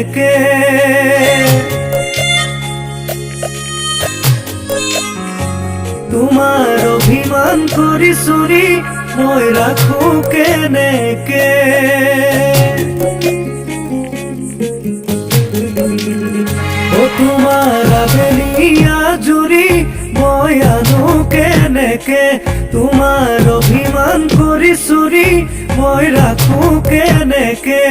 কেনেকে। তোমাৰ অভিমান কৰি চুৰি মই ৰাখো কেনেকে। তোমাৰ আবেলি আজুৰি মই আনো কেনেকে। তোমাৰ অভিমান কৰি চুৰি মই ৰাখো কেনেকে।